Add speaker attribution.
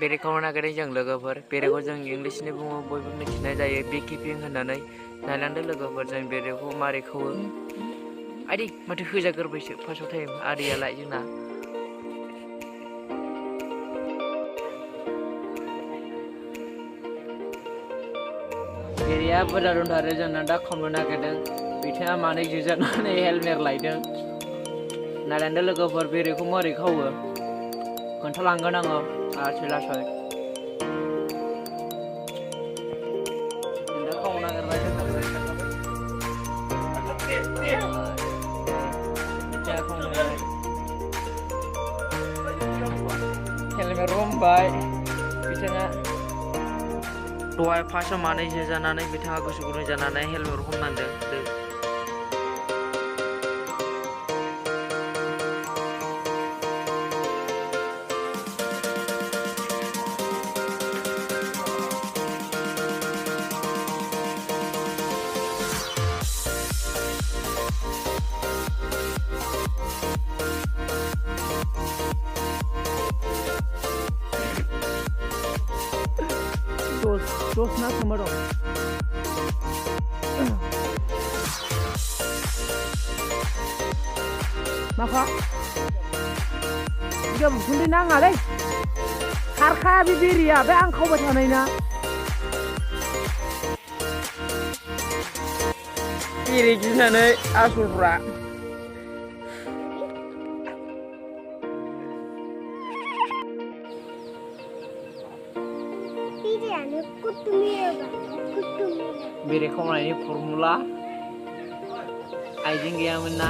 Speaker 1: बेरेखौ नागिरदों जों लोगोफोर बेरेखौ जों इंलिशनि बुङो बयबो मिथिनाय जायो बि किपिं होननानै नायलांदों लोगोफोर जों बेरेखौ मारै खौवो आइदि माथो होजागोरबायसो फार्स्टआव टाइम आरियालाय जोंना बेरेया बुरजा दंथारो जोंना दा खमनो नागिरदों बिथाङा मानै जुजानानै हेलमेट लायदों नायलांदों लोगोफोर बेरेखौ मारै खावो खोन्थालांगोन आङो लासै लासै दा खावनो नागिरबाय हेलमेट हमबाय बिथाङा दहाय फार्स्टआव मानै जानानै बिथाङा गोसो गुदुं जानानै helmet हमनांदों dos na kemarin maka dia bundi nang ale karka bibiri ya be ang kau baca naina iri gina ne asurra बेरेखौ नायनि फर्मुला आइजें गैयामोन ना